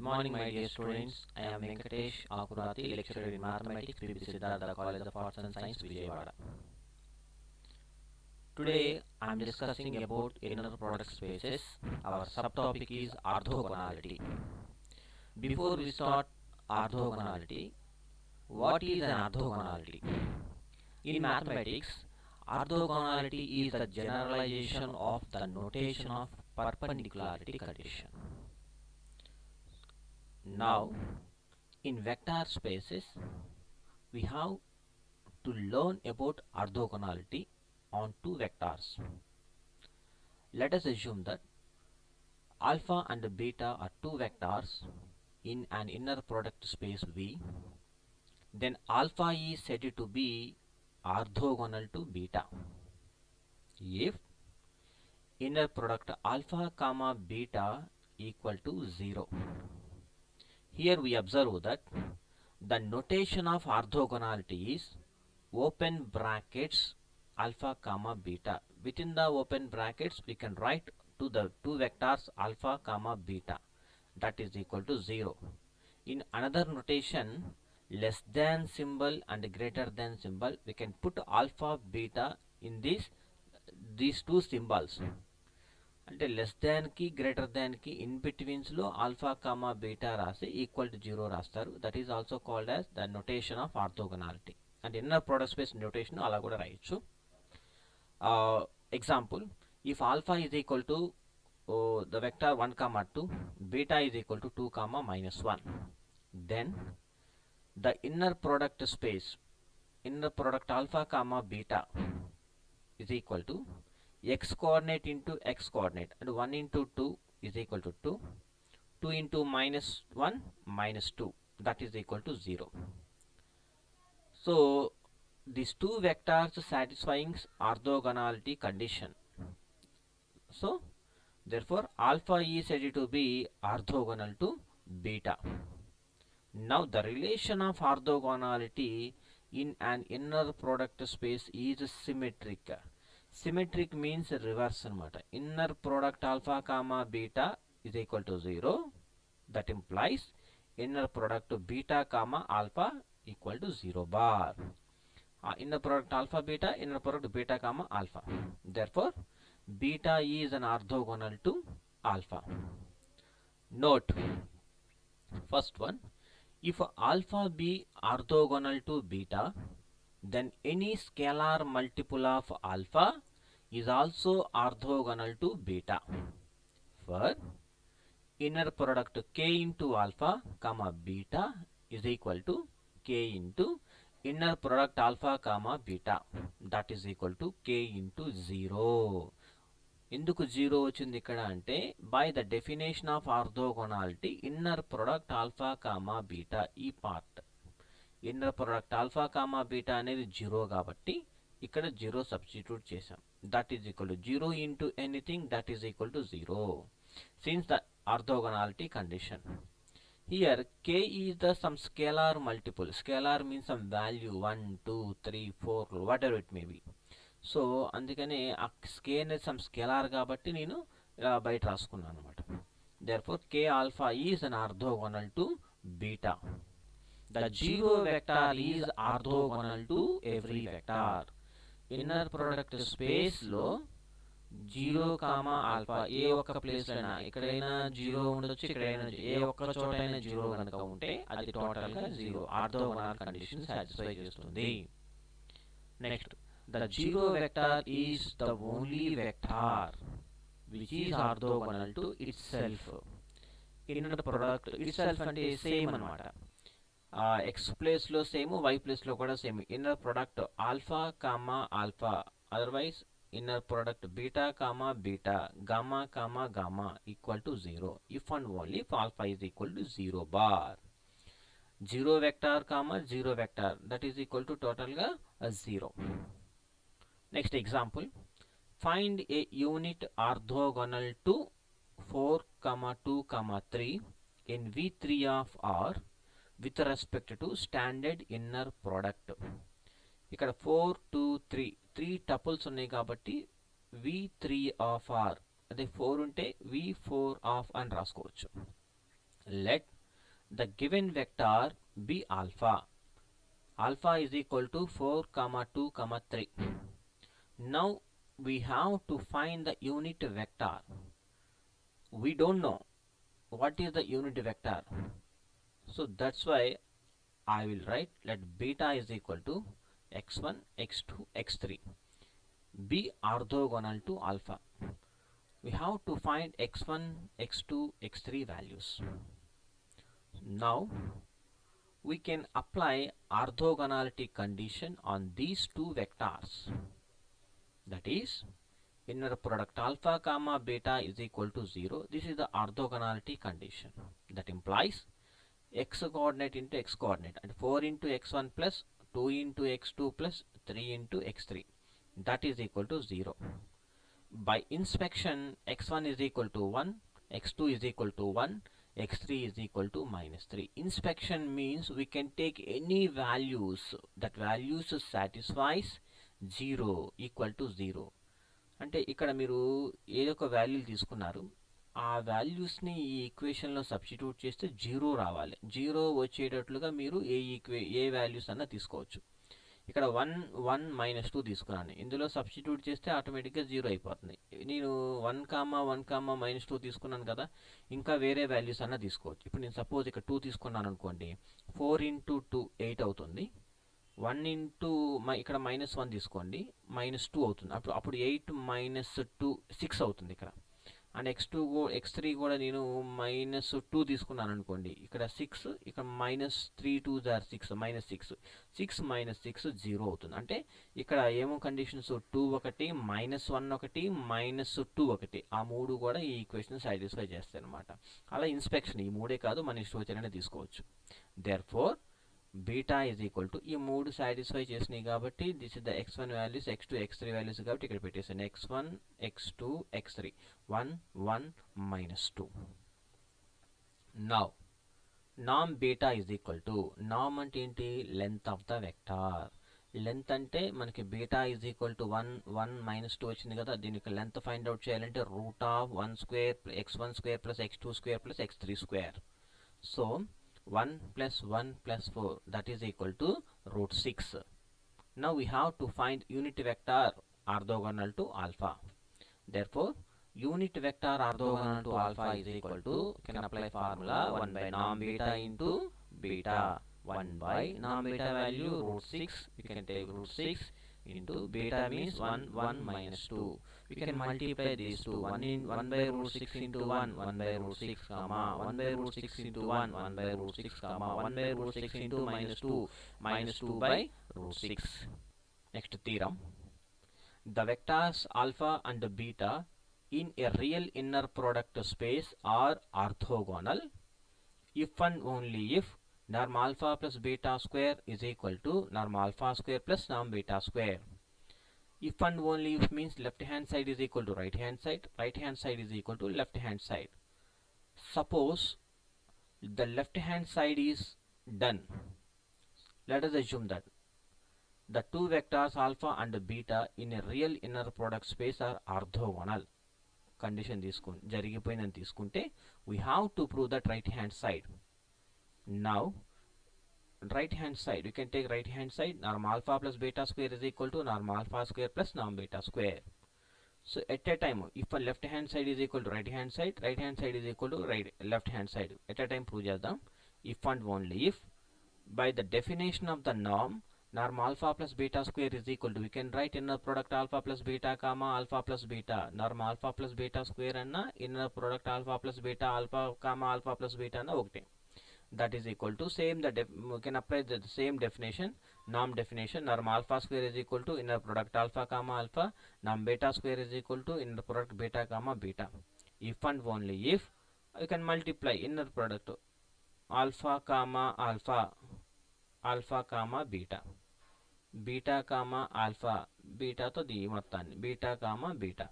morning, my dear students. I am Venkatesh Akurati, lecturer in mathematics, PB Siddhartha College of Arts and Science, Vijayawada. Today, I am discussing about inner product spaces. Our subtopic is orthogonality. Before we start orthogonality, what is an orthogonality? In mathematics, orthogonality is the generalization of the notation of perpendicularity condition. Now, in vector spaces, we have to learn about orthogonality on two vectors. Let us assume that alpha and beta are two vectors in an inner product space V. Then alpha is said to be orthogonal to beta if inner product alpha comma beta equal to 0. Here we observe that the notation of orthogonality is open brackets alpha comma beta. Within the open brackets we can write to the two vectors alpha comma beta, that is equal to 0. In another notation, less than symbol and greater than symbol, we can put alpha beta in these two symbols. అంటే less than కి greater than కి in బిట్వీన్స్ లో alpha comma beta రాసి equal to 0 రాస్తారు. That is also called as the notation of orthogonality. అంటే inner product space notation అలా కూడా రాయొచ్చు. Example, if alpha is equal to the vector 1 comma 2, beta is equal to 2 comma minus 1, then the inner product space, inner product alpha comma beta is equal to x coordinate into x coordinate, and 1 into 2 is equal to 2, 2 into minus 1 minus 2, that is equal to 0. So these two vectors satisfying orthogonality condition. So therefore alpha is said to be orthogonal to beta. Now the relation of orthogonality in an inner product space is symmetric. Symmetric means reverse anamata. Inner product alpha comma beta is equal to 0. That implies inner product beta comma alpha equal to 0 bar. Inner product alpha beta, inner product beta comma alpha. Therefore beta is an orthogonal to alpha. Note, first one, if alpha be orthogonal to beta, then any scalar multiple of alpha is also orthogonal to beta. For inner product k into alpha comma beta is equal to k into inner product alpha comma beta, that is equal to k into 0. ఎందుకు 0 వచ్చింది ఇక్కడ అంటే by the definition of orthogonality inner product alpha comma beta, ఈ part inner product alpha comma beta అనేది 0 కాబట్టి ఇక్కడ 0 substitute చేసాం. That is equal to 0 into anything, that is equal to 0 since the orthogonality condition. Here k is the some scalar multiple. Scalar means some value 1, 2, 3, 4, whatever it may be. So అందుకని ఆ కే అనేది some scalar కాబట్టి నేను బయట రాసుకున్నాను అనమాట. Therefore K alpha is an orthogonal to beta. The zero vector is orthogonal to every vector. Inner product space లో 0 comma alpha ఏ ఒక్క ప్లేస్ అయినా, ఇక్కడైనా 0 ఉండొచ్చు, ఇక్కడైనా ఏ ఒక్క చోట అయినా 0 కనుక ఉంటే అది టోటల్ గా 0 ఆర్థోగోనల్ కండిషన్ సాటిస్ఫై చేస్తుంది. Next, the zero vector is the only vector which is orthogonal to itself. Inner product itself అంటే సేమ్ అన్నమాట. x ప్లేస్ లో సేమ్, y ప్లేస్ లో కూడా same. Inner product alpha comma alpha, otherwise inner product beta comma beta, gamma comma gamma equal to 0 if and only if alpha is equal to 0 bar. 0 vector comma 0 vector, that is equal to total గా 0. Next example, find a unit orthogonal to 4, 2, 3 in V3 of R with respect to standard inner product. ఇక్కడ 4, 2, 3 tuples ఉన్నాయి కాబట్టి V3 of R, అదే 4 ఉంటే V4 of అని రాసుకోవచ్చు. Let the given vector be alpha. Alpha is equal to 4 comma 2 comma 3. Now we have to find the unit vector. We don't know what is the unit vector, so that's why I will write let beta is equal to x1 x2 x3 be orthogonal to alpha. We have to find x1 x2 x3 values. Now we can apply orthogonality condition on these two vectors, that is inner product alpha comma beta is equal to 0. This is the orthogonality condition. That implies x coordinate into x coordinate and 4 into x1 plus 2 into x2 plus 3 into x3, that is equal to 0. By inspection, x1 is equal to 1, x2 is equal to 1, x3 is equal to minus 3. Inspection means we can take any values, that values satisfies 0 equal to 0. అంటే ఇక్కడ మీరు ఏదో ఒక వాల్యూలు తీసుకున్నారు, ఆ వాల్యూస్ని ఈ ఈక్వేషన్లో substitute చేస్తే 0 రావాలి. 0 వచ్చేటట్లుగా మీరు ఏ వాల్యూస్ అన్నా తీసుకోవచ్చు. ఇక్కడ 1 1 మైనస్ 2 తీసుకున్నాను, ఇందులో సబ్స్టిట్యూట్ చేస్తే ఆటోమేటిక్గా 0 అయిపోతుంది. నేను 1 కామా 1 కామా మైనస్ 2 తీసుకున్నాను కదా, ఇంకా వేరే వాల్యూస్ అన్నా తీసుకోవచ్చు. ఇప్పుడు నేను సపోజ్ ఇక్కడ 2 తీసుకున్నాను అనుకోండి, 4 ఇంటూ 2 8 అవుతుంది. 1 ఇంటూ ఇక్కడ మైనస్ 1 తీసుకోండి, మైనస్ 2 అవుతుంది. అప్పుడు 8 మైనస్ 2 6 అవుతుంది ఇక్కడ. అండ్ x3 కూడా నేను మైనస్ 2 తీసుకున్నాను అనుకోండి, ఇక్కడ 6, ఇక్కడ మైనస్ 3 2 జార్ 6 మైనస్ 6 మైనస్ 6 0 అవుతుంది. అంటే ఇక్కడ ఏమో కండిషన్స్ 2 ఒకటి మైనస్ 1 ఒకటి మైనస్ 2 ఒకటి, ఆ మూడు కూడా ఈ ఈక్వేషన్ సాటిస్ఫై చేస్తాయి అనమాట. అలా ఇన్స్పెక్షన్ ఈ మూడే కాదు, మన ఇష్టం వచ్చినట్టు తీసుకోవచ్చు. Therefore beta is equal to ఈ మూడు సాటిస్ఫై చేసినాయి కాబట్టి this is the x1 values, x2 x3 values కాబట్టి ఇక్కడ పెట్టేసాను x1 x2 x3 1 1 minus 2. Now norm beta is equal to, norm అంటే ఏంటి, length of the vector. Length అంటే మనకి beta is equal to 1 1 minus 2 వచ్చింది కదా, దీనికి లెంత్ ఫైండ్ అవుట్ చేయాలంటే root of 1 square x1 square plus x2 square plus x3 square. So 1 plus 1 plus 4 that is equal to root 6. Now we have to find unit vector orthogonal to alpha. Therefore unit vector orthogonal to alpha is equal to, can apply formula 1 by norm beta into beta. 1 by norm beta value root 6, we can take root 6 into beta means 1 1 minus 2. We can multiply these two, 1 by root 6 into 1 1 by root 6 comma 1 by root 6 into 1 1 by root 6 comma 1 by root 6 into minus 2 by root 6. Next theorem, the vectors alpha and beta in a real inner product space are orthogonal if and only if norm alpha plus beta square is equal to norm alpha square plus norm beta square. If and only if means left hand side is equal to right hand side, right hand side is equal to left hand side. Suppose the left hand side is done, let us assume that the two vectors alpha and beta in a real inner product space are orthogonal. Condition జరిగిపోయిందని తీసుకుంటే we have to prove that right hand side. Now right hand side, you can take right hand side, norm alpha plus beta square is equal to norm alpha square plus norm beta square. So at a time if a left hand side is equal to right hand side, right hand side is equal to left hand side, at a time prove చేద్దాం. If and only if by the definition of the norm alpha plus beta square is equal to, we can write inner product alpha plus beta comma alpha plus beta, norm alpha plus beta square అన్న inner product alpha plus beta alpha comma alpha plus beta అన్న ఒకటే. That is equal to same, we can apply the same definition, norm definition, norm alpha square is equal to inner product alpha comma alpha, norm beta square is equal to inner product beta comma beta. If and only if you can multiply inner product alpha comma alpha, alpha comma beta, beta comma alpha, beta తో the మొత్తాన్ని beta comma beta,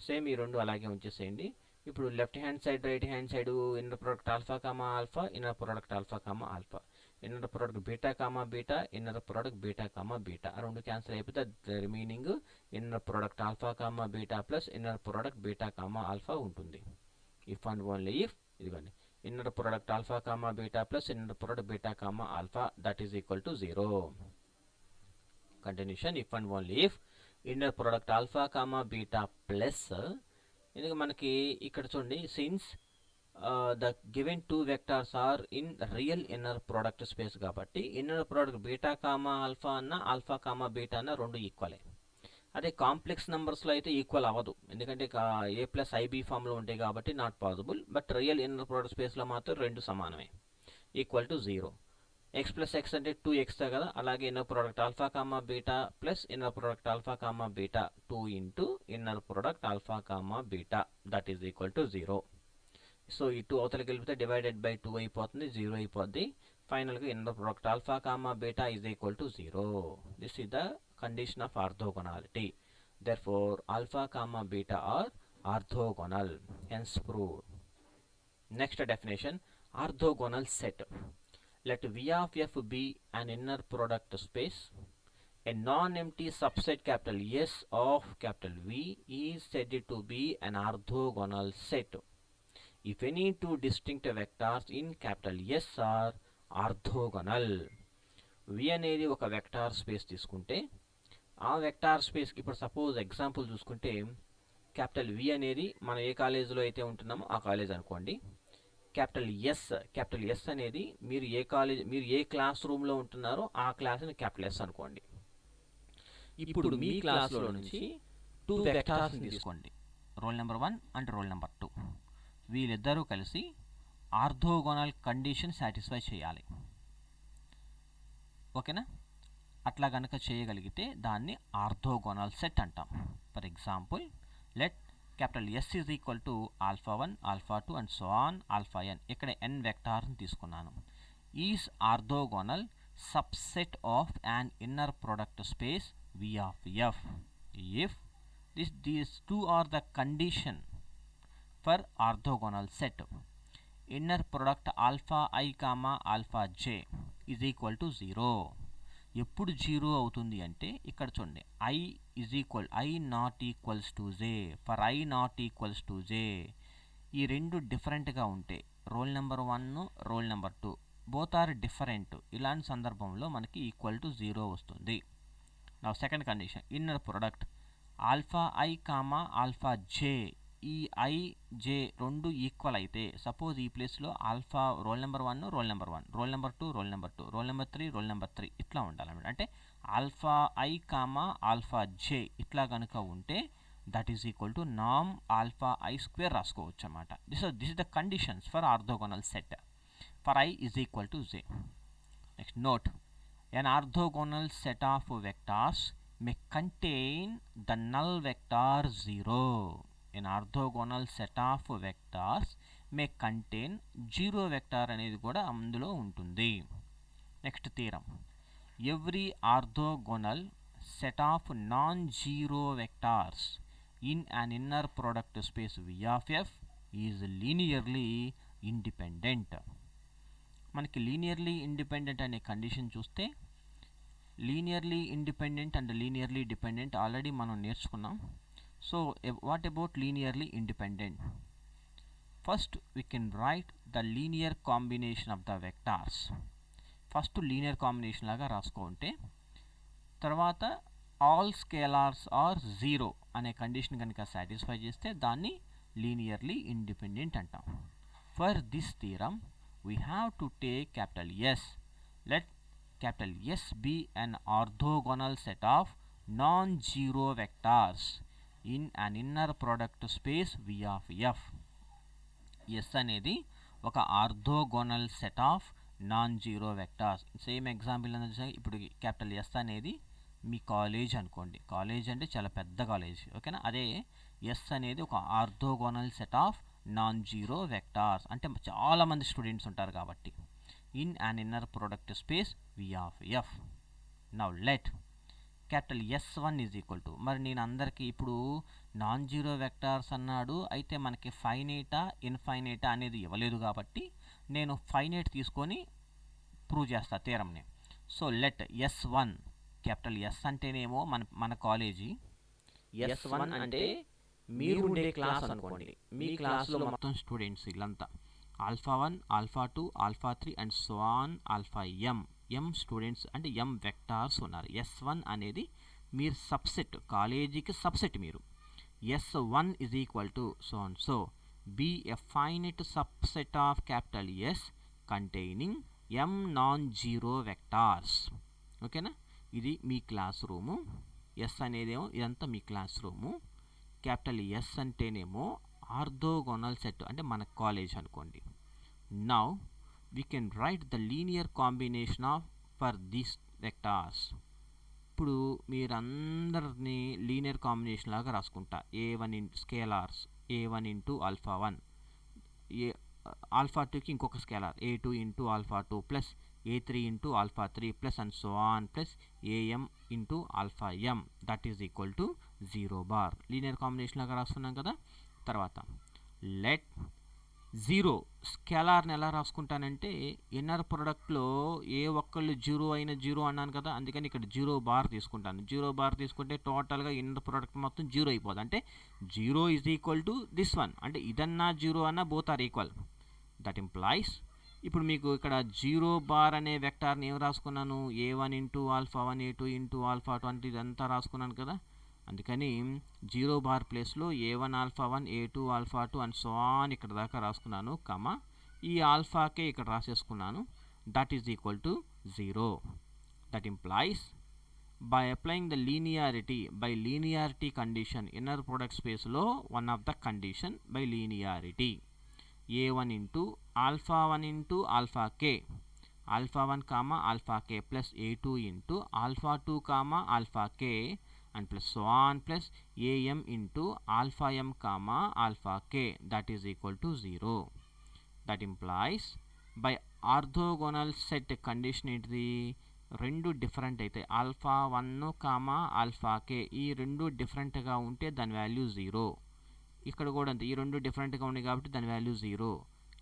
same ఈ రెండు అలాగే ఉంచేసేయండి. ఇప్పుడు left hand side right hand side inner product alpha comma alpha, inner product alpha comma alpha, inner product beta comma beta, inner product beta comma beta, ఆ రెండు cancel అయిపోతే remaining inner product alpha comma beta plus inner product beta comma alpha ఉంటుంది. If and only if, ఇదిగోండి inner product alpha comma beta plus inner product beta comma alpha, that is equal to 0. Continuation, if and only if inner product alpha comma beta plus, ఎందుకంటే మనకి ఇక్కడ చూడండి, since the given two vectors are in real inner product space కాబట్టి inner product beta comma alpha అన్న alpha comma beta అన్న రెండు ఈక్వలే. అదే complex నెంబర్స్లో అయితే ఈక్వల్ అవ్వదు, ఎందుకంటే ఏ ప్లస్ ఐబీ ఫామ్లో ఉంటాయి కాబట్టి not possible. But real inner product స్పేస్లో మాత్రం రెండు సమానమే, equal to 0. X plus X అంటే 2x కదా, అలాగే inner product alpha comma beta plus inner product alpha comma beta 2 into inner product alpha comma beta, that is equal to 0. So ఈ 2 అవతలకి వెళ్ళిపోతే డివైడెడ్ బై 2 అయిపోతుంది, 0 అయిపోద్ది. ఫైనల్గా inner product alpha comma beta is equal to 0. This is the condition of orthogonality. Therefore alpha comma beta are orthogonal, hence proved. Next definition, orthogonal set. Let V of f be an inner product space. A non-empty subset capital S of capital V is said to be an orthogonal set if any two distinct vectors in capital S are orthogonal. V అనేది ఒక vector space తీసుకుంటే ఆ vector space, ఇప్పుడు suppose example చూసుకుంటే capital వి అనేది మనం ఏ కాలేజీలో అయితే ఉంటున్నామో ఆ కాలేజ్ అనుకోండి. క్యాపిటల్ ఎస్ అనేది మీరు ఏ క్లాస్ రూమ్లో ఉంటున్నారో ఆ క్లాస్ని క్యాపిటల్ ఎస్ అనుకోండి. ఇప్పుడు మీ క్లాస్లో నుంచి 2 వెక్టార్స్ తీసుకోండి, role number 1 and role number 2. వీళ్ళిద్దరూ కలిసి ఆర్థోగోనల్ కండిషన్ సాటిస్ఫై చేయాలి. ఓకేనా? అట్లా కనుక చేయగలిగితే దాన్ని ఆర్థోగోనల్ సెట్ అంటాం. For example, let capital S is equal to alpha 1 alpha 2 and so on alpha N. ఇక్కడ ఎన్ వెక్టార్ని తీసుకున్నాను. Is orthogonal subset of an inner product space V of F if these two are the condition for orthogonal set. Inner product alpha I comma alpha J is equal to 0. ఎప్పుడు 0 అవుతుంది అంటే ఇక్కడ చూడండి, I not equals to J, for I not equals to J. ఈ రెండు డిఫరెంట్గా ఉంటే roll number 1 roll number 2 both are different, ఇలాంటి సందర్భంలో మనకి ఈక్వల్ టు 0 వస్తుంది. నా second condition, inner product alpha I comma alpha J, ఈ ఐ జే రెండు ఈక్వల్ అయితే, సపోజ్ ఈ ప్లేస్లో alpha roll number 1 roll number 1, roll number 2 roll number 2, roll number 3 roll number 3 ఇట్లా ఉండాలన్నమాట. అంటే alpha I comma alpha j ఇట్లా కనుక ఉంటే దట్ ఈజ్ ఈక్వల్ టు నామ్ ఆల్ఫా ఐ స్క్వేర్ రాసుకోవచ్చు అన్నమాట. This is the conditions for orthogonal set for i is equal to j. Next note, an orthogonal set of vectors may contain the null vector 0. An orthogonal set of vectors may contain 0 vector అనేది కూడా అందులో ఉంటుంది. Next theorem, every orthogonal set of non-zero vectors in an inner product space V of f is linearly independent. మనకి linearly independent అనే condition చూస్తే, linearly independent and linearly dependent already మనం నేర్చుకున్నాం. So what about linearly independent? First we can write the linear combination of the vectors. First linear combination లాగా రాసుకుంటే, తర్వాత all scalars are 0 అనే condition కనుక satisfy చేస్తే దాన్ని లీనియర్లీ ఇండిపెండెంట్ అంటాం. For this theorem we have to take capital S. Let capital S be an orthogonal set of non-zero vectors in an inner product space V of f. S అనేది ఒక orthogonal set of non zero vectors. Same example అనేది, ఇప్పుడు capital yes అనేది మీ college అనుకోండి, college అంటే చాలా పెద్ద college, ఓకేనా? అదే ఎస్ అనేది ఒక orthogonal set of non zero vectors, అంటే చాలా మంది స్టూడెంట్స్ ఉంటారు కాబట్టి, in an inner product space V of F. Now let capital S1 is equal to, మరి నేను అందరికీ ఇప్పుడు నాన్ జీరో వెక్టార్స్ అన్నాడు, అయితే మనకి ఫైనైటా ఇన్ఫైనైటా అనేది ఇవ్వలేదు కాబట్టి నేను ఫైనైట్ తీసుకొని ప్రూవ్ చేస్తా థీరంని. So let S1, capital S అంటేనేమో మన కాలేజీ, S1 అంటే మీరు ఉండే క్లాస్ అనుకోండి, మీ క్లాస్లో మొత్తం స్టూడెంట్స్ వీళ్ళంతా. alpha 1, alpha 2, alpha 3 and so on alpha m students అంటే m వెక్టార్స్ ఉన్నారు. S1 అనేది మీరు సబ్సెట్, కాలేజీకి సబ్సెట్ మీరు. S1 is equal to so and so be a finite subset of capital S containing m non-zero vectors. ఓకేనా, ఇది మీ class room. Yes అనేదేమో ఇదంతా మీ class room. Capital S అంటేనేమో ఆర్థోగోనల్ సెట్ అంటే మన కాలేజ్ అనుకోండి. Now we can write the linear combination of for these vectors. ఇప్పుడు మీరందరినీ linear combination లాగా రాసుకుంటా. A1 scalars A1 into alpha 1, alpha 2కి ఇంకొక scalar A2 into alpha 2 plus A3 into alpha 3 plus and so on plus AM into alpha m that is equal to 0 bar. Linear combination లాగా రాస్తున్నాం కదా. తర్వాత let 0 స్కేలార్ని ఎలా రాసుకుంటానంటే inner ప్రొడక్ట్లో ఏ ఒక్కళ్ళు 0 అయినా 0 అన్నాను కదా, అందుకని ఇక్కడ 0 బార్ తీసుకుంటాను. 0 బార్ తీసుకుంటే టోటల్గా ఇన్నర్ ప్రొడక్ట్ మొత్తం 0 అయిపోతుంది. అంటే 0 is equal to this one, అంటే ఇదన్నా 0 అన్నా both are equal. That implies ఇప్పుడు మీకు ఇక్కడ 0 బార్ అనే వెక్టార్ని ఏం రాసుకున్నాను, A1 into alpha 1, A2 into alpha 2 అంటే ఇదంతా రాసుకున్నాను కదా. అందుకని 0 బార్ ప్లేస్లో A1 alpha 1, A2 alpha 2 and so on ఇక్కడ దాకా రాసుకున్నాను, కమా ఈ ఆల్ఫాకే ఇక్కడ రాసేసుకున్నాను. That is equal to 0. That implies by applying the linearity condition inner product స్పేస్లో one of the condition by linearity A1 into alpha 1 into alpha K, alpha 1 comma alpha K plus A2 into alpha 2 comma alpha K and plus so on plus am into alpha m comma alpha k that is equal to 0. That implies by orthogonal set condition ఏంటిది, రెండు different అయితే alpha 1 comma alpha కే ఈ రెండు డిఫరెంట్గా ఉంటే దాని value 0. ఇక్కడ కూడా అంతే, ఈ రెండు డిఫరెంట్గా ఉన్నాయి కాబట్టి దాని వాల్యూ 0.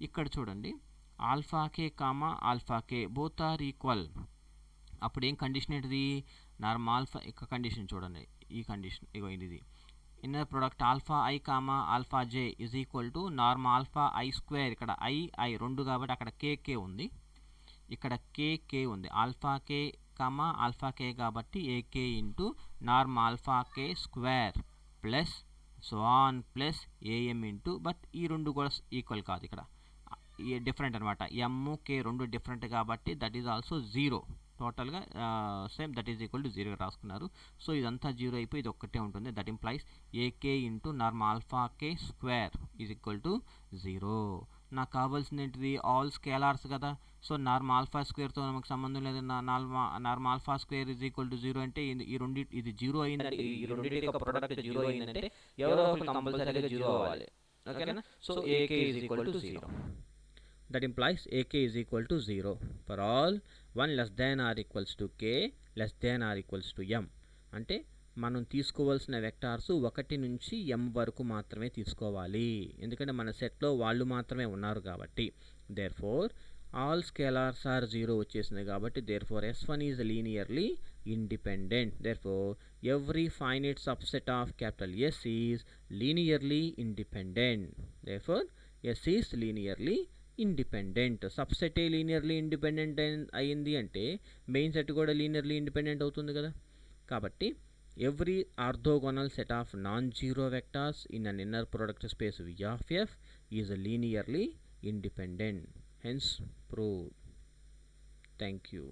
ఇక్కడ చూడండి alpha k comma alpha k both are equal. అప్పుడు ఏం కండిషన్ ఏంటిది, నార్మల్ ఆల్ఫా ఇక్కడ కండిషన్ చూడండి, ఈ కండిషన్ ఇగో ఇది inner product alpha I comma alpha J is equal to normal alpha i square. ఇక్కడ ఐ రెండు కాబట్టి అక్కడ కేకే ఉంది, ఇక్కడ కేకే ఉంది. ఆల్ఫా కే కామా ఆల్ఫా కే కాబట్టి AK into normal alpha k square plus so on plus AM into but ఈ రెండు కూడా ఈక్వల్ కాదు, ఇక్కడ డిఫరెంట్ అనమాట. ఎమ్ కే రెండు డిఫరెంట్ కాబట్టి దట్ ఈజ్ ఆల్సో 0. టోటల్గా same that is equal to 0 రాసుకున్నారు. సో ఇదంతా 0 అయిపోయి ఇది ఒక్కటే ఉంటుంది. That implies AK into normal alpha k square is equal to 0. నాకు కావాల్సింది ఏంటిది, ఆల్ స్కేలార్స్ కదా. సో నార్మల్ ఆల్ఫా స్క్వేర్తో మనకు సంబంధం లేదు. Normal alpha square is equal to 0 అంటే ఈ రెండు ఇది 0 అయింది, ఈ రెండింటి యొక్క ప్రొడక్ట్ 0 అయిందంటే ఎవరో ఒకరు కంపల్సరీగా 0 అవ్వాలి. ఓకేనా, so AK is equal to 0. That implies ak is equal to 0 for all 1 less than or equals to k less than or equals to m. అంటే మనం తీసుకోవాల్సిన వెక్టార్స్ 1 నుంచి m వరకు మాత్రమే తీసుకోవాలి, ఎందుకంటే మన సెట్లో వాళ్ళు మాత్రమే ఉన్నారు కాబట్టి. Therefore all scalars are 0 వచ్చేసింది కాబట్టి therefore S1 is linearly independent. Therefore every finite subset of capital S is linearly independent. Therefore S is linearly independent. Subset linearly independent అయింది అంటే main set కూడా linearly independent అవుతుంది కదా. కాబట్టి every orthogonal set of non zero vectors in an inner product space V of F is linearly independent, hence proved. Thank you.